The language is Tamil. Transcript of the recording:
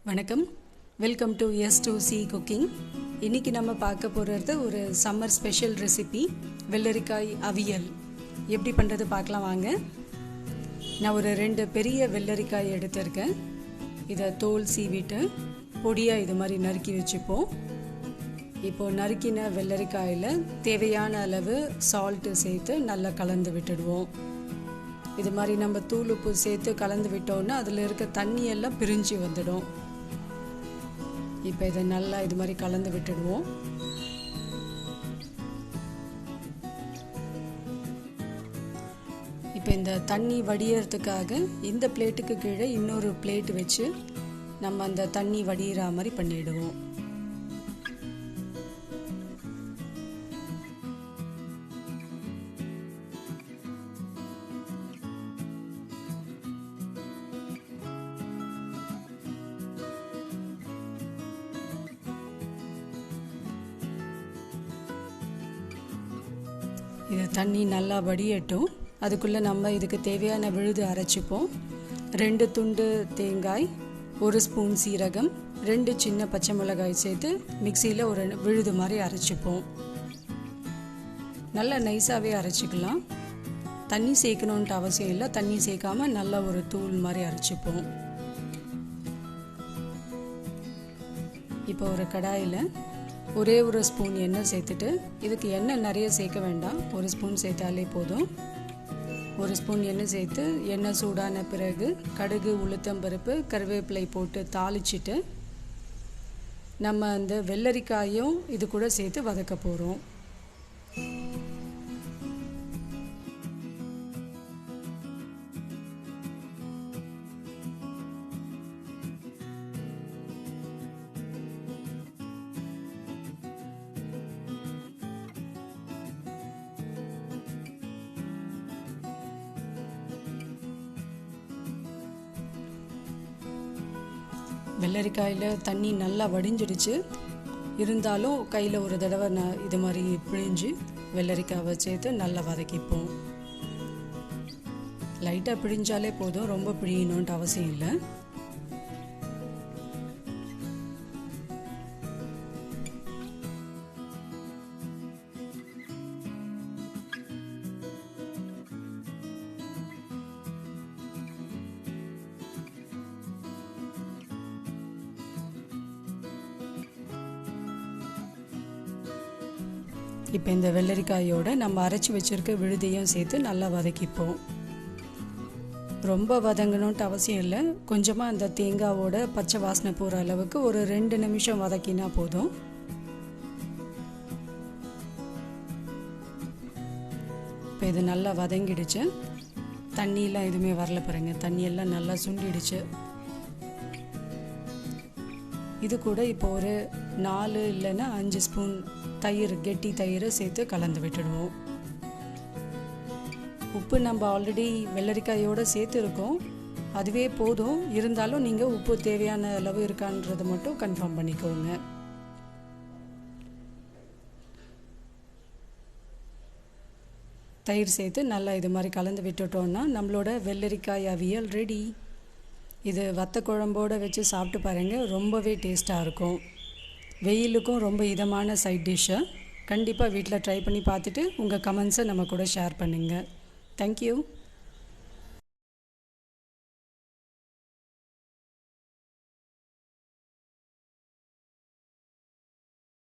வணக்கம், வெல்கம் டு S2C குக்கிங். இன்றைக்கி நம்ம பார்க்க போகிறது ஒரு சம்மர் ஸ்பெஷல் ரெசிபி வெள்ளரிக்காய் அவியல். எப்படி பண்ணுறது பார்க்கலாம் வாங்க. நான் ஒரு 2 பெரிய வெள்ளரிக்காய் எடுத்திருக்கேன். இதை தோல் சீவிட்டு பொடியாக இது மாதிரி நறுக்கி வச்சுப்போம். இப்போது நறுக்கின வெள்ளரிக்காயில் தேவையான அளவு சால்ட்டு சேர்த்து நல்லா கலந்து விட்டுடுவோம். இது மாதிரி நம்ம தூள் உப்பு சேர்த்து கலந்து விட்டோன்னா அதில் இருக்க தண்ணியெல்லாம் பிரிஞ்சு வந்துடும். இப்போ இதை நல்லா இது மாதிரி கலந்து விட்டுடுவோம். இப்போ இந்த தண்ணி வடியறதுக்காக இந்த பிளேட்டுக்கு கீழே இன்னொரு பிளேட் வச்சு நம்ம அந்த தண்ணி வடிகிற மாதிரி பண்ணிடுவோம். இது தண்ணி நல்லா வடியட்டும். அதுக்குள்ளே நம்ம இதுக்கு தேவையான விழுது அரைச்சிப்போம். 2 துண்டு தேங்காய், 1 ஸ்பூன் சீரகம், 2 சின்ன பச்சை மிளகாய் சேர்த்து மிக்சியில் ஒரு விழுது மாதிரி அரைச்சிப்போம். நல்லா நைஸாகவே அரைச்சிக்கலாம். தண்ணி சேர்க்கணுன்ட்டு அவசியம் இல்லை. தண்ணி சேர்க்காமல் நல்லா ஒரு தூள் மாதிரி அரைச்சிப்போம். இப்போ ஒரு கடாயில் ஒரே ஒரு ஸ்பூன் எண்ணெய் சேர்த்துட்டு, இதுக்கு எண்ணெய் நிறைய சேர்க்க வேண்டாம், 1 ஸ்பூன் சேர்த்தாலே போதும். 1 ஸ்பூன் எண்ணெய் சேர்த்து எண்ணெய் சூடான பிறகு கடுகு, உளுத்தம்பருப்பு, கருவேப்பிலை போட்டு தாளிச்சிட்டு நம்ம அந்த வெள்ளரிக்காயும் இது கூட சேர்த்து வதக்க போகிறோம். வெள்ளரிக்காயில் தண்ணி நல்லா வடிஞ்சிடுச்சு. இருந்தாலும் கையில் ஒரு தடவை நான் இது மாதிரி பிழிஞ்சு வெள்ளரிக்காவை சேர்த்து நல்லா வதக்கிப்போம். லைட்டாக பிழிஞ்சாலே போதும், ரொம்ப பிழியணுன்ட்டு அவசியம் இல்லை. இப்போ இந்த வெள்ளரிக்காயோடு நம்ம அரைச்சி வச்சுருக்க விழுதையும் சேர்த்து நல்லா வதக்கிப்போம். ரொம்ப வதங்கணுன்ட்டு அவசியம் இல்லை. கொஞ்சமாக அந்த தேங்காவோட பச்சை வாசனை போகிற அளவுக்கு ஒரு 2 நிமிஷம் வதக்கினா போதும். இப்போ இது நல்லா வதங்கிடுச்சு. தண்ணியெலாம் எதுவுமே வரல பாருங்க, தண்ணியெல்லாம் நல்லா சுண்டிடுச்சு. இது கூட இப்போ ஒரு 4 இல்லைன்னா 5 ஸ்பூன் தயிர், கெட்டி தயிரை சேர்த்து கலந்து விட்டுடுவோம். உப்பு நம்ம ஆல்ரெடி வெள்ளரிக்காயோடு சேர்த்துருக்கோம், அதுவே போதும். இருந்தாலும் நீங்கள் உப்பு தேவையான அளவு இருக்கான்றதை மட்டும் கன்ஃபார்ம் பண்ணிக்கோங்க. தயிர் சேர்த்து நல்லா இது மாதிரி கலந்து விட்டுட்டோன்னா நம்மளோட வெள்ளரிக்காய் அவியல் ரெடி. இது வத்த குழம்போடு வச்சு சாப்பிட்டு பாருங்கள், ரொம்பவே டேஸ்ட்டாக இருக்கும். வெயிலுக்கும் ரொம்ப இதமான சைட் டிஷ்ஷை கண்டிப்பாக வீட்டில் ட்ரை பண்ணி பார்த்துட்டு உங்கள் கமெண்ட்ஸை நம்ம கூட ஷேர் பண்ணுங்கள். தேங்க்யூ.